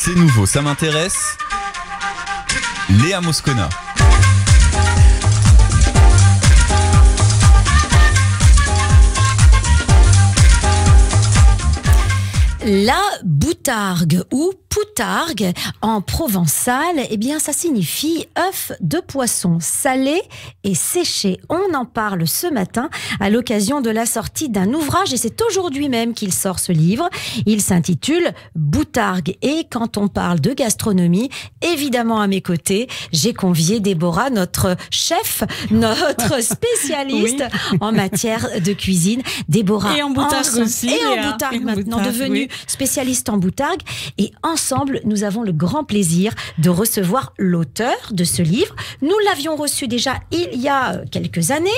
C'est nouveau, ça m'intéresse. Léa Moscona. La boutargue ou poutargue en provençal, eh bien ça signifie œuf de poisson salé et séché. On en parle ce matin à l'occasion de la sortie d'un ouvrage et c'est aujourd'hui même qu'il sort ce livre. Il s'intitule Boutargue et quand on parle de gastronomie, évidemment à mes côtés, j'ai convié Déborah, notre chef, notre spécialiste en matière de cuisine. Déborah, et en boutargue aussi. Et en boutargue maintenant, devenue spécialiste en boutargue. Et ensemble, nous avons le grand plaisir de recevoir l'auteur de ce livre. Nous l'avions reçu déjà il y a quelques années.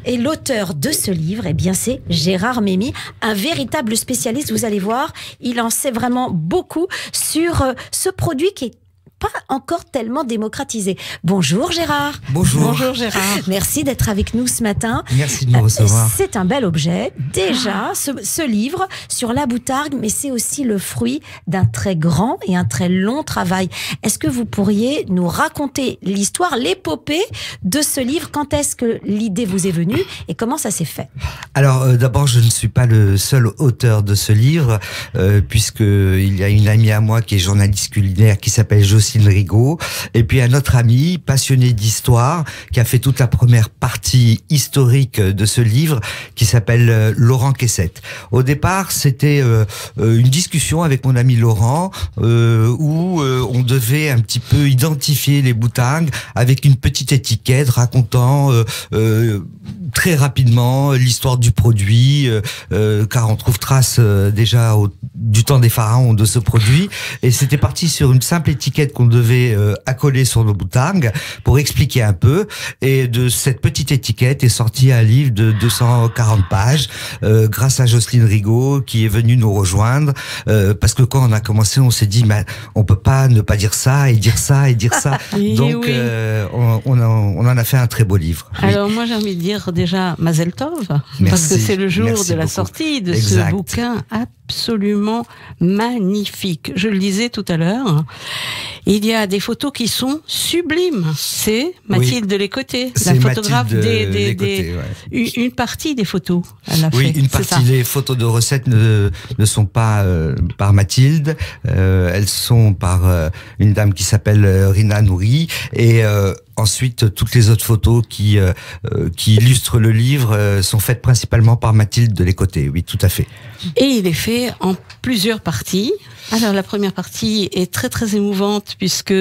Et l'auteur de ce livre, eh bien, c'est Gérard Mémy, un véritable spécialiste. Vous allez voir, il en sait vraiment beaucoup sur ce produit qui est pas encore tellement démocratisé. Bonjour Gérard. Bonjour. Bonjour Gérard. Merci d'être avec nous ce matin. Merci de me recevoir. C'est un bel objet. Déjà, ce livre sur la boutargue, mais c'est aussi le fruit d'un très grand et un très long travail. Est-ce que vous pourriez nous raconter l'histoire, l'épopée de ce livre? Quand est-ce que l'idée vous est venue et comment ça s'est fait? Alors, d'abord, je ne suis pas le seul auteur de ce livre, puisqu'il y a une amie à moi qui est journaliste culinaire qui s'appelle Jocelyne Rigaud, et puis un autre ami passionné d'histoire qui a fait toute la première partie historique de ce livre qui s'appelle Laurent Quessette. Au départ, c'était une discussion avec mon ami Laurent où on devait un petit peu identifier les boutargues avec une petite étiquette racontant très rapidement l'histoire du produit, car on trouve trace déjà du temps des pharaons de ce produit, et c'était parti sur une simple étiquette qu'on devait accoler sur nos boutargues pour expliquer un peu, et de cette petite étiquette est sorti un livre de 240 pages grâce à Jocelyne Rigaud qui est venue nous rejoindre, parce que quand on a commencé, on s'est dit on peut pas ne pas dire ça et dire ça et dire ça. Donc oui. on en a fait un très beau livre. Alors moi j'ai envie de dire déjà Mazel Tov, Merci. parce que c'est le jour Merci de la beaucoup. sortie de Exact. ce bouquin absolument magnifique. Je le disais tout à l'heure, il y a des photos qui sont sublimes. C'est Mathilde Lécoté, la C'est photographe Mathilde Lécoté, ouais. une partie des photos. Elle a Oui, fait, une c'est ça. partie des photos de recettes ne sont pas par Mathilde, elles sont par une dame qui s'appelle Rina Nouri, et ensuite toutes les autres photos qui illustrent le livre sont faites principalement par Mathilde de Lécoté. Oui, tout à fait. Et il est fait en plusieurs parties. Alors la première partie est très très émouvante puisque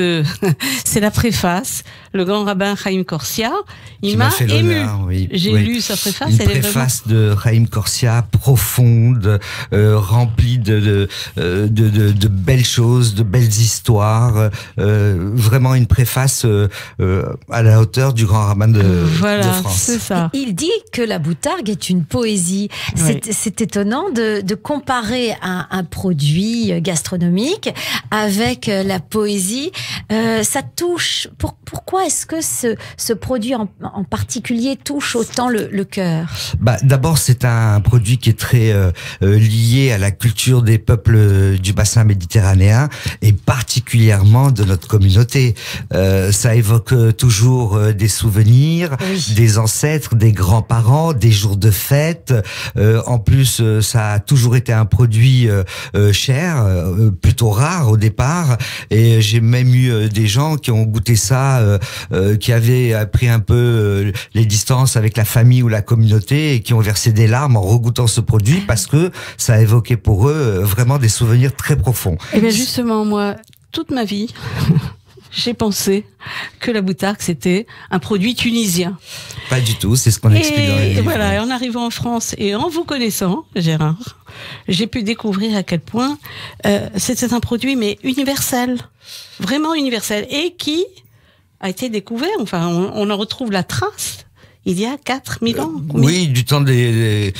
c'est la préface. Le grand rabbin Chaim Corsia, il m'a fait ému. l'honneur, oui. J'ai Oui. lu sa préface. Une Elle est préface de Chaim Corsia profonde, remplie de belles choses, de belles histoires. Vraiment une préface à la hauteur du grand rabbin de voilà, France. c'est ça. Il dit que la boutargue est une poésie. Oui. C'est étonnant de comparer un produit gastronomique avec la poésie. Ça touche. Pourquoi est-ce que ce produit en particulier touche autant le cœur? D'abord, c'est un produit qui est très lié à la culture des peuples du bassin méditerranéen et particulièrement de notre communauté. Ça évoque toujours des souvenirs, Oui. des ancêtres, des grands-parents, des jours de fête. En plus, ça a toujours été un produit cher, plutôt rare au départ. Et j'ai même eu des gens qui ont goûté ça, qui avaient pris un peu les distances avec la famille ou la communauté et qui ont versé des larmes en regoûtant ce produit parce que ça a évoqué pour eux vraiment des souvenirs très profonds. Et bien justement, moi, toute ma vie, j'ai pensé que la boutargue, c'était un produit tunisien. Pas du tout, c'est ce qu'on explique dans les Et livres. voilà, et en arrivant en France et en vous connaissant, Gérard, j'ai pu découvrir à quel point c'était un produit mais universel, vraiment universel, et qui a été découvert. Enfin, on en retrouve la trace il y a 4000 ans. Oui, du temps des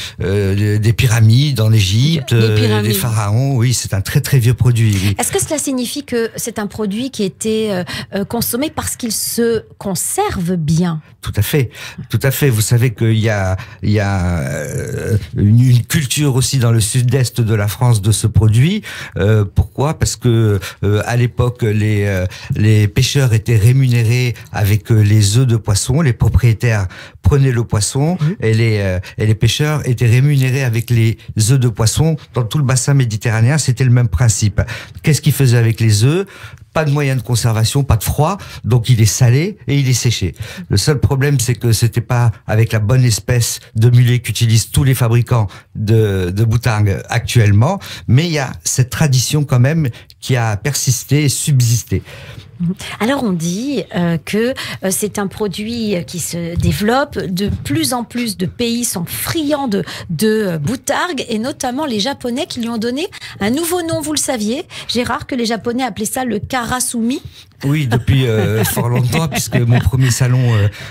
pyramides en Égypte, des pharaons. Oui, c'est un très très vieux produit. Oui. Est-ce que cela signifie que c'est un produit qui était consommé parce qu'il se conserve bien? Tout à fait, tout à fait. Vous savez qu'il y a une culture aussi dans le sud-est de la France de ce produit. Pourquoi? Parce que à l'époque, les pêcheurs étaient rémunérés avec les œufs de poisson. Les propriétaires prenaient le poisson et les pêcheurs étaient rémunérés avec les œufs de poisson. Dans tout le bassin méditerranéen, c'était le même principe. Qu'est-ce qu'ils faisaient avec les œufs? Pas de moyen de conservation, pas de froid, donc il est salé et il est séché. Le seul problème, c'est que c'était pas avec la bonne espèce de mulet qu'utilisent tous les fabricants de boutargue actuellement, mais il y a cette tradition quand même qui a persisté et subsisté. Alors on dit que c'est un produit qui se développe, de plus en plus de pays sont friands de boutargue, et notamment les Japonais qui lui ont donné un nouveau nom. Vous le saviez, Gérard, que les Japonais appelaient ça le karasumi? Oui, depuis fort longtemps, puisque mon premier salon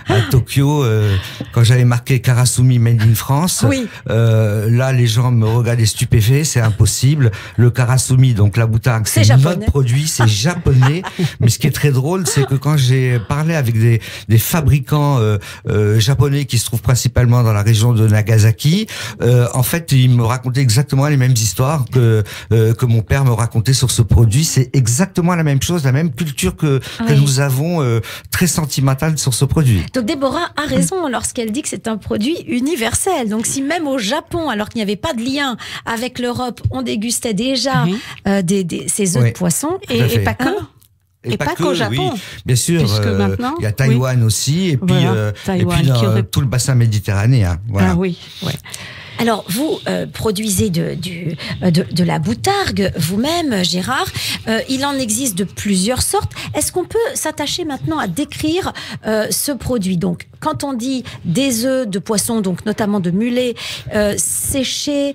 à Tokyo, quand j'avais marqué Karasumi Made in France, oui. Là les gens me regardaient stupéfaits, c'est impossible. Le Karasumi, donc la boutargue, c'est notre produit, c'est japonais. Mais ce qui est très drôle, c'est que quand j'ai parlé avec des fabricants japonais qui se trouvent principalement dans la région de Nagasaki, en fait, ils me racontaient exactement les mêmes histoires que mon père me racontait sur ce produit. C'est exactement la même chose, la même culture que nous avons très sentimentale sur ce produit. Donc Déborah a raison lorsqu'elle dit que c'est un produit universel. Donc si même au Japon, alors qu'il n'y avait pas de lien avec l'Europe, on dégustait déjà ces œufs de poisson, et pas que. Et pas qu'au Japon. Oui, bien sûr. Il y a Taïwan aussi, et puis, dans tout le bassin méditerranéen. Voilà. Ah oui, ouais. Alors, vous produisez de la boutargue vous-même, Gérard. Il en existe de plusieurs sortes. Est-ce qu'on peut s'attacher maintenant à décrire ce produit? Donc, quand on dit des œufs de poisson, donc notamment de mulet, séchés,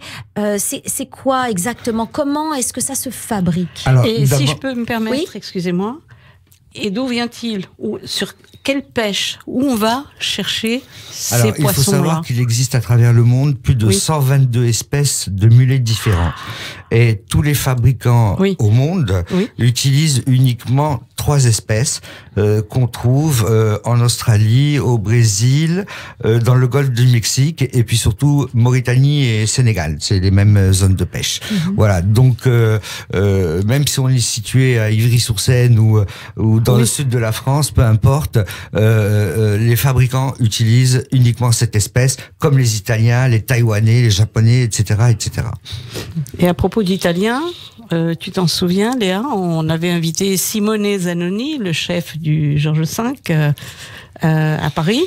c'est quoi exactement? Comment est-ce que ça se fabrique? Alors, et si je peux me permettre, excusez-moi, et d'où vient-il? Sur quelle pêche? Où on va chercher ces poissons-là? Il faut savoir qu'il existe à travers le monde plus de 122 espèces de mulets différents. Et tous les fabricants au monde utilisent uniquement 3 espèces qu'on trouve en Australie, au Brésil, dans le golfe du Mexique, et puis surtout Mauritanie et Sénégal. C'est les mêmes zones de pêche. Voilà. Donc, même si on est situé à Ivry-sur-Seine ou dans le sud de la France, peu importe, les fabricants utilisent uniquement cette espèce, comme les Italiens, les Taïwanais, les Japonais, etc., etc. Et à propos d'Italiens, tu t'en souviens, Léa, on avait invité Simone Zanoni, le chef du Georges V, à Paris.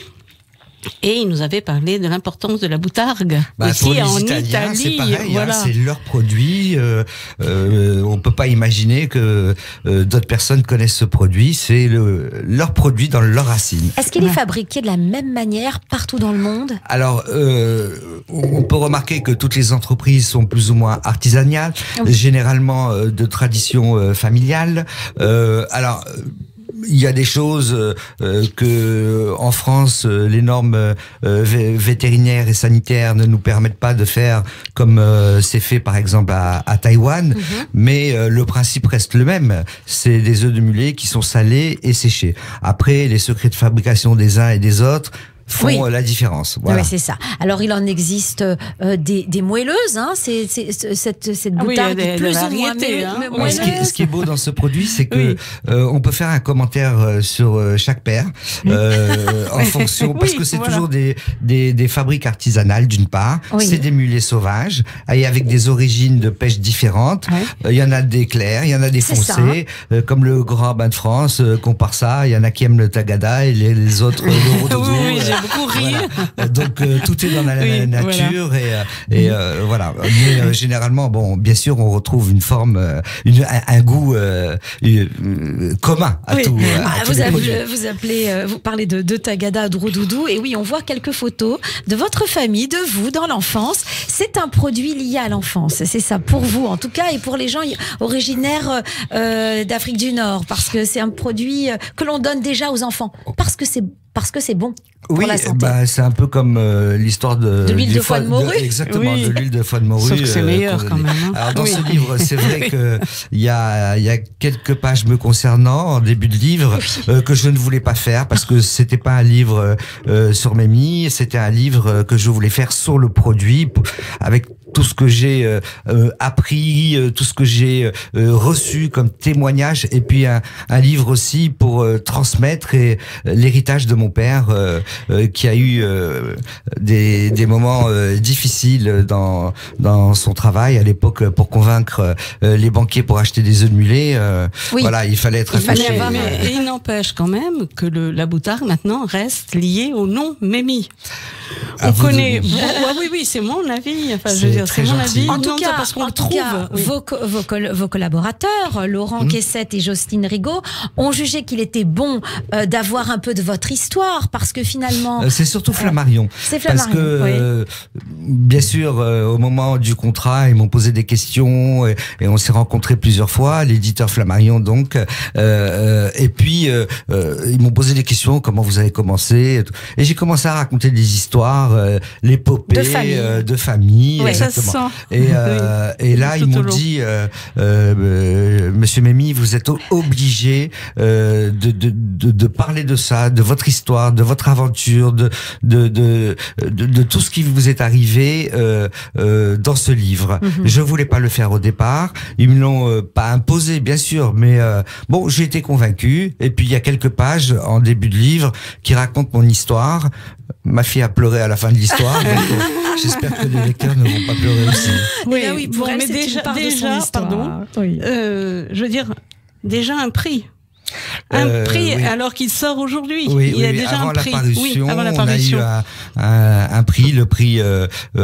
Et il nous avait parlé de l'importance de la boutargue aussi pour les en Italiens, Italie. C'est pareil, voilà. C'est leur produit. On peut pas imaginer que d'autres personnes connaissent ce produit. C'est leur produit dans leur racine. Est-ce qu'il est fabriqué de la même manière partout dans le monde? Alors, on peut remarquer que toutes les entreprises sont plus ou moins artisanales, généralement de tradition familiale. Alors, il y a des choses que en France les normes vétérinaires et sanitaires ne nous permettent pas de faire, comme c'est fait par exemple à Taïwan, mais le principe reste le même. C'est des œufs de mulet qui sont salés et séchés. Après, les secrets de fabrication des uns et des autres font la différence. Voilà. Oui, c'est ça. Alors, il en existe des moelleuses, hein, cette boutargue plus ou moins moelleuse. Ce qui est beau dans ce produit, c'est que on peut faire un commentaire sur chaque paire en fonction, parce que c'est toujours des fabriques artisanales d'une part, c'est des mulets sauvages et avec des origines de pêche différentes. Il y en a des clairs, il y en a des foncés, comme le Grand Rabbin de France compare ça. Il y en a qui aiment le tagada et les autres le rododo. J'ai beaucoup ri. Voilà. Donc tout est dans la nature et voilà. Mais généralement, bon, bien sûr, on retrouve une forme, un goût commun à tout. Vous parlez de tagada, de rodoudou, et oui, on voit quelques photos de votre famille, de vous dans l'enfance. C'est un produit lié à l'enfance, c'est ça pour vous en tout cas, et pour les gens originaires d'Afrique du Nord, parce que c'est un produit que l'on donne déjà aux enfants, parce que c'est parce que c'est bon. Oui, la santé. C'est un peu comme l'histoire de l'huile de foie de morue. Exactement, oui. de l'huile de foie de morue. Sauf que c'est meilleur quand même. Hein. Alors dans ce livre, c'est vrai que il y a quelques pages me concernant en début de livre que je ne voulais pas faire parce que c'était pas un livre sur Mémie, c'était un livre que je voulais faire sur le produit avec tout ce que j'ai appris, tout ce que j'ai reçu comme témoignage, et puis un livre aussi pour transmettre l'héritage de mon père qui a eu des moments difficiles dans son travail à l'époque pour convaincre les banquiers pour acheter des œufs de mulet. Voilà, il fallait être affiché. Mais il n'empêche quand même que la Boutargue maintenant reste liée au nom Mémie. On connaît. Oui, c'est mon avis. Enfin, je veux dire, c'est mon avis. En tout cas, parce qu'on le trouve. Vos collaborateurs, Laurent Quessette et Jocelyne Rigaud, ont jugé qu'il était bon d'avoir un peu de votre histoire, parce que finalement. C'est surtout Flammarion. C'est Flammarion. Parce que, bien sûr, au moment du contrat, ils m'ont posé des questions et on s'est rencontrés plusieurs fois, l'éditeur Flammarion donc. Et puis, ils m'ont posé des questions, comment vous avez commencé. Et j'ai commencé à raconter des histoires, l'épopée de famille. Ouais, exactement. ça se sent. Et là, ils m'ont dit, Monsieur Mémie, vous êtes obligé de parler de ça, de votre histoire, de votre aventure, de tout ce qui vous est arrivé dans ce livre. Je voulais pas le faire au départ. Ils me l'ont pas imposé, bien sûr, mais bon, j'ai été convaincu. Et puis il y a quelques pages en début de livre qui racontent mon histoire. Ma fille a pleuré à la fin de l'histoire. J'espère que les lecteurs ne vont pas pleurer aussi. Oui, pour elle, mais c'est déjà, une part de son histoire. pardon. Oui. Je veux dire, déjà un prix. Un prix, oui. alors qu'il sort aujourd'hui. Oui, il y a déjà avant un prix. Avant la on parution. a eu un prix, le prix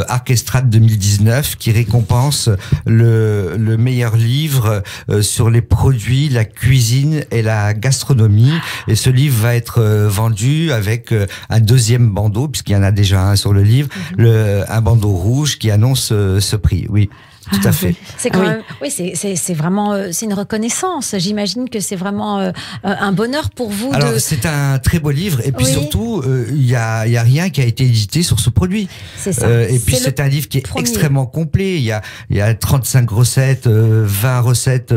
Archestrate 2019, qui récompense le meilleur livre sur les produits, la cuisine et la gastronomie. Et ce livre va être vendu avec un deuxième bandeau, puisqu'il y en a déjà un sur le livre, un bandeau rouge qui annonce ce prix. Oui. Tout à fait. C'est quand même, c'est vraiment, c'est une reconnaissance. J'imagine que c'est vraiment un bonheur pour vous. Alors, c'est un très beau livre, et puis surtout, il y a rien qui a été édité sur ce produit. C'est ça. Et puis c'est un livre qui est extrêmement complet. Il y a 35 recettes, 20 recettes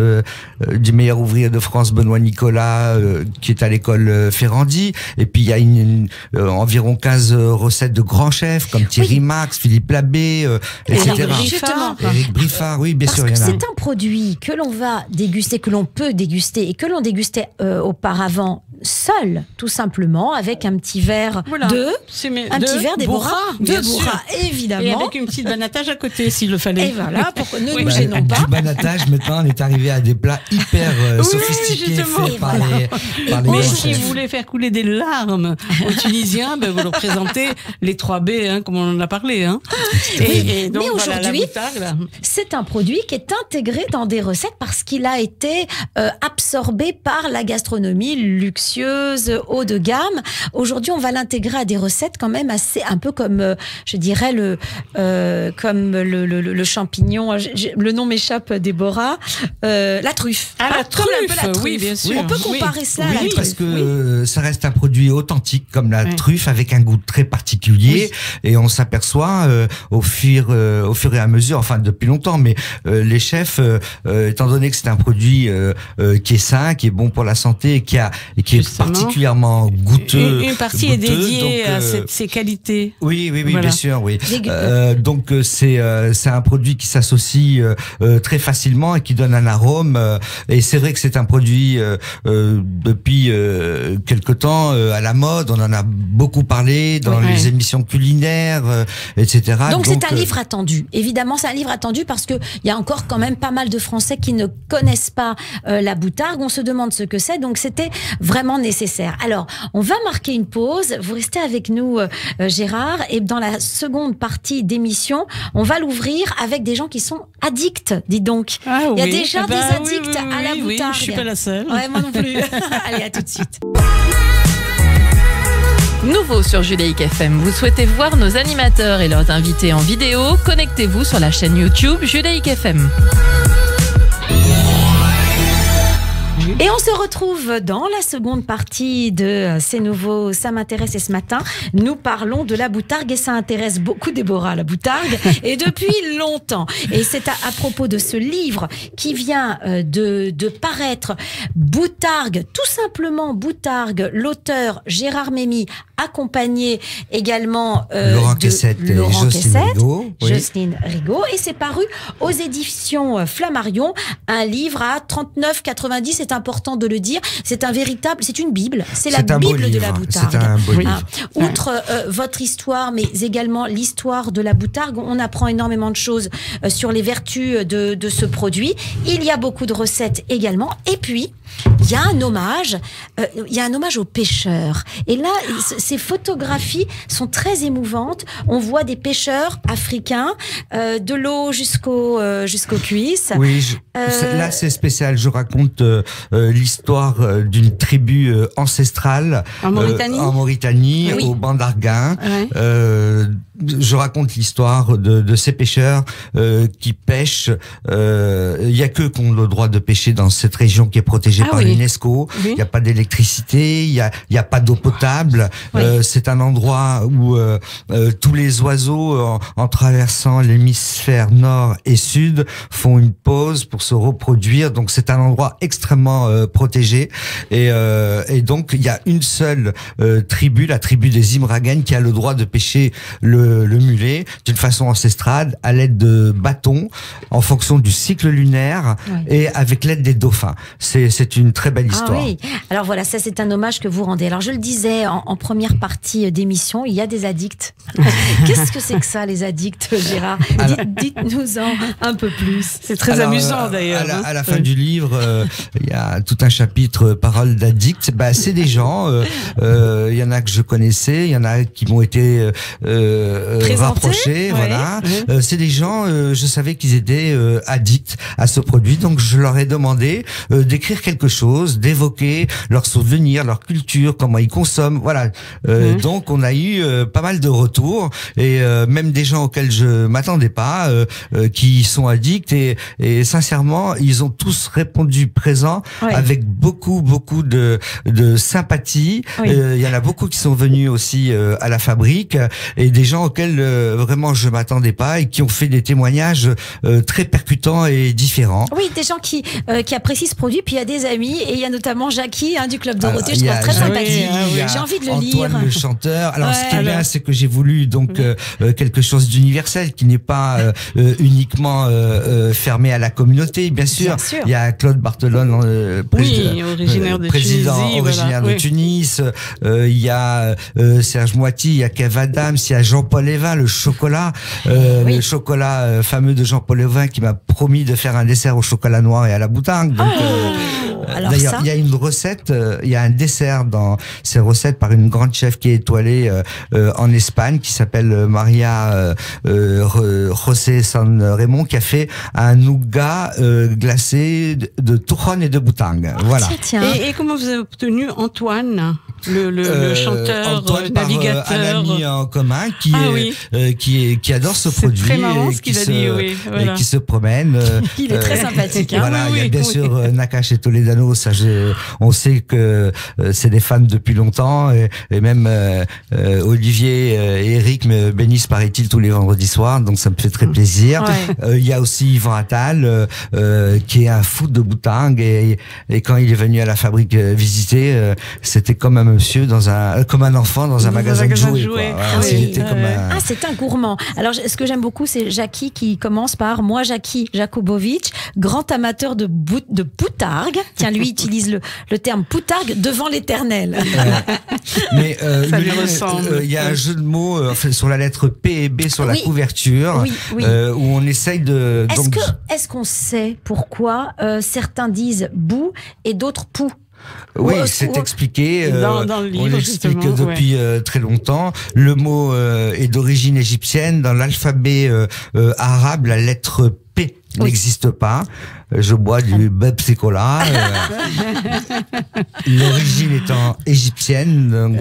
du meilleur ouvrier de France, Benoît Nicolas, qui est à l'école Ferrandi. Et puis il y a environ 15 recettes de grands chefs comme Thierry Marx, Philippe Labbé, etc. Éric Briffard, oui, bien sûr, il y en a. Parce que c'est un produit que l'on va déguster, que l'on peut déguster et que l'on dégustait auparavant seul, tout simplement, avec un petit verre petit verre des Bourras, évidemment. Et avec une petite banatage à côté, s'il le fallait. Et voilà, pour ne nous gênons pas. Du banatage, maintenant, on est arrivé à des plats hyper sophistiqués faits par les Mais si vous voulez faire couler des larmes aux Tunisiens, vous leur présentez les 3B, comme on en a parlé. Et donc, mais aujourd'hui, la c'est un produit qui est intégré dans des recettes parce qu'il a été absorbé par la gastronomie luxueuse, haut de gamme. Aujourd'hui, on va l'intégrer à des recettes quand même assez, un peu comme, je dirais, le champignon, le nom m'échappe, Déborah, la truffe. La truffe, un peu la truffe. Oui, bien sûr. On peut comparer ça à la truffe. Parce que ça reste un produit authentique comme la truffe, avec un goût très particulier, et on s'aperçoit au fur et à mesure, enfin depuis longtemps, mais les chefs, étant donné que c'est un produit qui est sain, qui est bon pour la santé, et qui est particulièrement goûteux. Une partie est dédiée à ces qualités. Oui, voilà. Bien sûr, oui. Donc c'est un produit qui s'associe très facilement et qui donne un arôme. Et c'est vrai que c'est un produit depuis quelque temps à la mode. On en a beaucoup parlé dans les émissions culinaires, etc. Donc c'est un livre attendu. Évidemment, c'est un livre attendu parce que il y a encore quand même pas mal de Français qui ne connaissent pas la Boutargue. On se demande ce que c'est. Donc c'était vraiment nécessaire. Alors, on va marquer une pause. Vous restez avec nous, Gérard. Et dans la seconde partie d'émission, on va l'ouvrir avec des gens qui sont addicts, dis donc. Il y a déjà des addicts à la Boutargue. Oui, je suis pas la seule. Ouais, moi non plus. Allez, à tout de suite. Nouveau sur Judaïk FM, vous souhaitez voir nos animateurs et leurs invités en vidéo? Connectez-vous sur la chaîne YouTube Judaïk FM. Et on se retrouve dans la seconde partie de C'est nouveau, ça m'intéresse. Et ce matin, nous parlons de la boutargue et ça intéresse beaucoup Déborah, la boutargue, et depuis longtemps. Et c'est à propos de ce livre qui vient de paraître, Boutargue, tout simplement Boutargue, l'auteur Gérard Mémy, accompagné également Laurent Kessette et Jocelyne Rigaud. Et c'est paru aux éditions Flammarion, un livre à 39,90. C'est important de le dire. C'est une Bible. C'est la Bible de la boutargue. C'est un beau livre. Outre votre histoire, mais également l'histoire de la boutargue, on apprend énormément de choses sur les vertus de ce produit. Il y a beaucoup de recettes également. Et puis, il y a un hommage aux pêcheurs. Et là, ces photographies sont très émouvantes. On voit des pêcheurs africains, de l'eau jusqu'aux cuisses. Oui, là c'est spécial. Je raconte l'histoire d'une tribu ancestrale en Mauritanie, oui. Au banc d'Arguin. Oui. Je raconte l'histoire de ces pêcheurs qui pêchent. Il y a qu'eux qui ont le droit de pêcher dans cette région qui est protégée par l'UNESCO. Oui. Il n'y a pas d'électricité, il y a pas d'eau potable. Oui. C'est un endroit où tous les oiseaux, en traversant l'hémisphère nord et sud, font une pause pour se reproduire. Donc c'est un endroit extrêmement protégé. Et donc il y a une seule tribu, la tribu des Imragen, qui a le droit de pêcher le mulet d'une façon ancestrale à l'aide de bâtons en fonction du cycle lunaire et avec l'aide des dauphins. C'est une très belle histoire. Ah oui. Alors voilà, ça c'est un hommage que vous rendez. Alors je le disais en première partie d'émission, il y a des addicts. Qu'est-ce que c'est que ça, les addicts, Gérard? Dites-nous-en un peu plus. C'est très amusant d'ailleurs. À la fin du livre, il y a tout un chapitre paroles d'addicts. Bah, c'est des gens, il y en a que je connaissais, il y en a qui m'ont été rapprochés, voilà. C'est des gens, je savais qu'ils étaient addicts à ce produit, donc je leur ai demandé d'écrire quelque chose, d'évoquer leurs souvenirs, leur culture, comment ils consomment, voilà. Donc on a eu pas mal de retours et même des gens auxquels je m'attendais pas, qui sont addicts et sincèrement ils ont tous répondu présent avec beaucoup de sympathie. Il y en a beaucoup qui sont venus aussi à la fabrique et des gens auxquels vraiment je m'attendais pas et qui ont fait des témoignages très percutants et différents. Oui, des gens qui apprécient ce produit. Puis il y a des amis et il y a notamment Jackie du Club Dorothée. Je trouve très sympathique. J'ai envie de le lire. Antoine le chanteur. Alors ce qui est bien, c'est que j'ai voulu donc quelque chose d'universel qui n'est pas uniquement fermé à la communauté. Bien sûr. Il y a Claude Barthelone, président originaire de Tunis. Il y a Serge Moiti, il y a Kev Adams, il y a Jean-Paul Evin, le chocolat, le chocolat fameux de Jean-Paul Evin qui m'a promis de faire un dessert au chocolat noir et à la boutargue. Donc, d'ailleurs, il y a une recette, il y a un dessert dans ces recettes par une grande chef qui est étoilée en Espagne, qui s'appelle Maria José San Raymond, qui a fait un nougat glacé de Tourjon et de boutargue. Voilà. Et comment vous avez obtenu Antoine, le chanteur, Antoine, navigateur, par un ami en commun qui adore ce produit, très marrant ce qu'il a dit, et qui se promène. Il est très sympathique. Voilà, il y a bien sûr Nakache et Toledano, ça on sait que c'est des fans depuis longtemps et même Olivier et Eric me bénissent, paraît-il, tous les vendredis soirs, donc ça me fait très plaisir. Il y a aussi Yvan Attal qui est un fou de boutargue et quand il est venu à la fabrique visiter, c'était comme un monsieur comme un enfant dans un magasin de jouets. C'est un gourmand. Alors ce que j'aime beaucoup, c'est Jackie qui commence par moi, Jackie Jakubovic, grand amateur de boutargue. Tiens, lui utilise le terme boutargue devant l'éternel. Mais il y a un jeu de mots sur la lettre P et B sur la couverture, où on essaye de. Est-ce qu'on sait pourquoi certains disent bout et d'autres pou? Oui, c'est expliqué. Dans le livre, on l'explique depuis très longtemps. Le mot est d'origine égyptienne. Dans l'alphabet arabe, la lettre P n'existe pas. je bois du Pepsi Cola. L'origine étant égyptienne, donc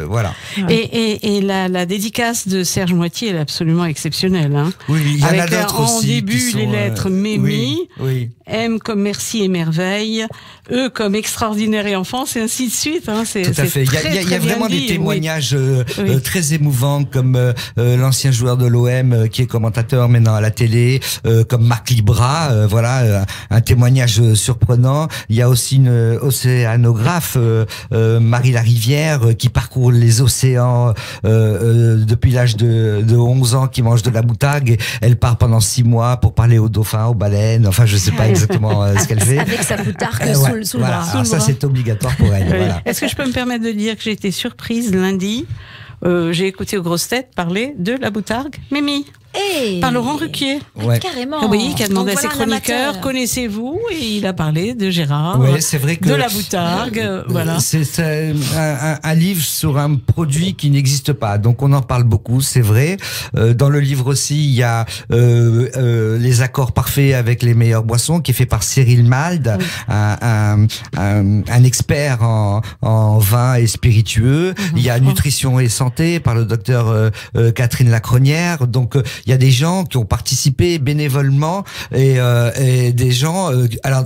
voilà. Et la dédicace de Serge Moitié, elle est absolument exceptionnelle. Hein. Oui, il y en a Avec d'autres en aussi. début qui sont, les lettres Mémi, oui. M comme merci et merveille, E comme extraordinaire et enfance, et ainsi de suite. Hein. C'est, Tout à fait. Il y a vraiment des témoignages très émouvants, comme l'ancien joueur de l'OM qui est commentateur maintenant à la télé, comme Marc Libra, voilà, un témoignage surprenant. Il y a aussi une océanographe, Marie Larivière, qui parcourt les océans depuis l'âge de 11 ans, qui mange de la moutargue. Elle part pendant 6 mois pour parler aux dauphins, aux baleines. Enfin, je sais pas exactement ce qu'elle fait. Avec sa boutargue sous le voilà. bras. Alors ça, c'est obligatoire pour elle. Voilà. Est-ce que je peux me permettre de dire que j'ai été surprise lundi? J'ai écouté aux grosses têtes parler de la boutargue Mémi. Par Laurent Ruquier. Ouais. Carrément. Oui, qui a demandé Donc à ses voilà un chroniqueurs, amateur. connaissez-vous? Et il a parlé de Gérard, Ouais, c'est vrai que de la boutargue, voilà. C'est un livre sur un produit qui n'existe pas. Donc on en parle beaucoup, c'est vrai. Dans le livre aussi, il y a les accords parfaits avec les meilleures boissons, qui est fait par Cyril Mald, un expert en vin et spiritueux. Il y a nutrition et santé par le docteur Catherine Lacronière. Donc il y a des gens qui ont participé bénévolement et des gens. Alors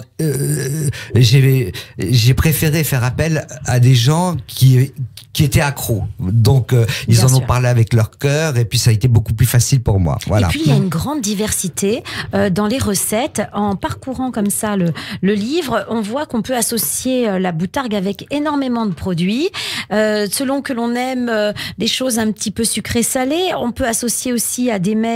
j'ai préféré faire appel à des gens qui étaient accros. Donc ils en ont parlé avec leur cœur et puis ça a été beaucoup plus facile pour moi. Voilà. Et puis il y a une grande diversité dans les recettes. En parcourant comme ça le livre, on voit qu'on peut associer la boutargue avec énormément de produits. Selon que l'on aime des choses un petit peu sucrées-salées, on peut associer aussi à des mets.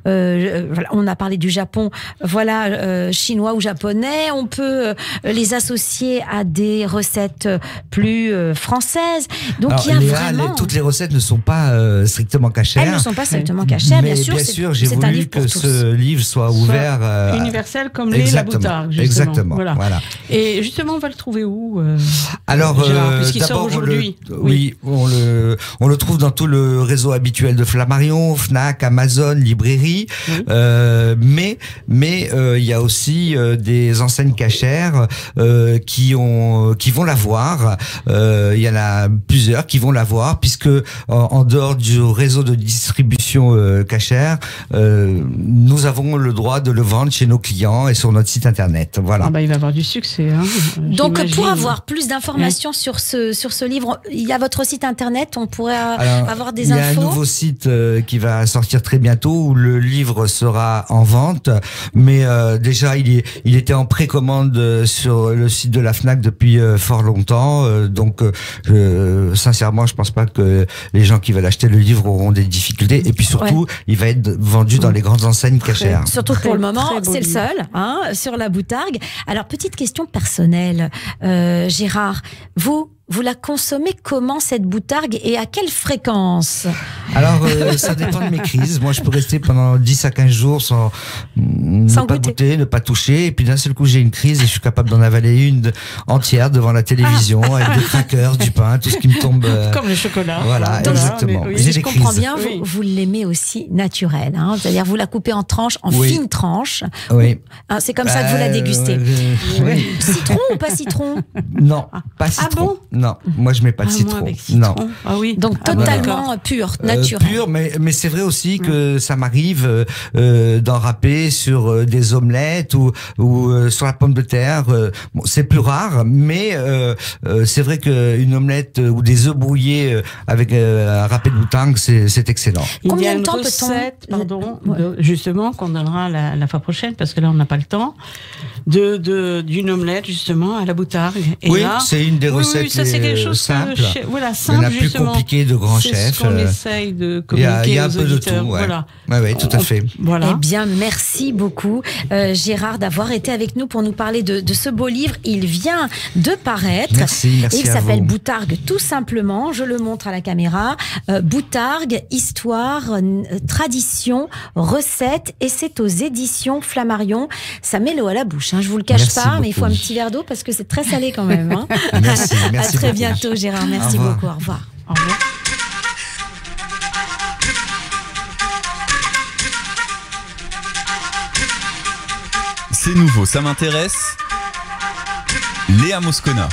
On a parlé du Japon, voilà, chinois ou japonais. On peut les associer à des recettes plus françaises. Donc alors, il y a Léa, vraiment. toutes les recettes ne sont pas strictement cachères. Elles ne sont pas strictement cachères, mais bien sûr. j'ai c'est un voulu livre pour que tous. ce livre soit ouvert. Universel comme l'est la boutargue, justement. Exactement. Voilà. Et justement, on va le trouver où Alors, Gérard, puisqu'il sort d'abord, aujourd'hui. on le trouve dans tout le réseau habituel de Flammarion, Fnac, Amazon, librairie. Oui. Mais il y a aussi des enseignes cachères qui vont l'avoir. Il y en a plusieurs qui vont l'avoir, puisque en dehors du réseau de distribution cachère, nous avons le droit de le vendre chez nos clients et sur notre site internet. Voilà. Ah bah, il va avoir du succès. Hein, Donc, j'imagine. pour avoir plus d'informations sur ce livre, il y a votre site internet, on pourrait avoir des infos. Il y a un nouveau site qui va sortir très bientôt où le livre sera en vente, mais déjà il était en précommande sur le site de la Fnac depuis fort longtemps, donc sincèrement je pense pas que les gens qui veulent acheter le livre auront des difficultés, et puis surtout il va être vendu dans les grandes enseignes cachères. Surtout pour le moment, très beau c'est le livre. seul sur la boutargue. Alors, petite question personnelle, Gérard, vous la consommez comment, cette boutargue, et à quelle fréquence? Alors, ça dépend de mes crises. Moi, je peux rester pendant 10 à 15 jours sans pas goûter, ne pas toucher. Et puis d'un seul coup, j'ai une crise et je suis capable d'en avaler une entière devant la télévision, avec des crackers, du pain, tout ce qui me tombe. Comme le chocolat. Voilà, exactement. Mais oui. J'ai Je des comprends crises. bien, vous l'aimez aussi naturelle. C'est-à-dire, vous la coupez en tranches, en fines tranches. Oui. C'est comme ça que vous la dégustez. Oui. Citron ou pas citron? Non, pas citron. bon Non, moi je mets pas de Moi, citron. avec citron. Non. Ah oui. Donc, Ah bon, totalement d'accord. pur, naturel. Pur, mais c'est vrai aussi que ça m'arrive d'en râper sur des omelettes ou sur la pomme de terre. Bon, c'est plus rare, mais c'est vrai qu'une omelette ou des œufs brouillés avec un râpé de boutargue, c'est excellent. Il y Combien a de une temps peut-on- recette, justement, qu'on donnera la fois prochaine, parce que là, on n'a pas le temps, d'une omelette, justement, à la boutargue. Et Oui, là, c'est une des recettes oui, ça, c'est quelque chose simples. Voilà, Il y en simple, a plus justement. compliqué de grands C'est chefs. ce qu'on essaye de Il y communiquer a un aux peu de auditeurs. tout. Ouais. Voilà. Ouais, tout à fait. Voilà. Eh bien, merci beaucoup, Gérard, d'avoir été avec nous pour nous parler de ce beau livre. Il vient de paraître. Merci Et il à s'appelle vous. Boutargue, tout simplement. Je le montre à la caméra. Boutargue, histoire, tradition, recette. Et c'est aux éditions Flammarion. Ça met l'eau à la bouche. Je vous le cache Merci pas, mais il faut un beaucoup. petit verre d'eau parce que c'est très salé quand même. Merci À très beaucoup. bientôt, Gérard. Merci Au revoir. beaucoup. Au revoir. Au revoir. C'est nouveau, ça m'intéresse. Léa Moscona.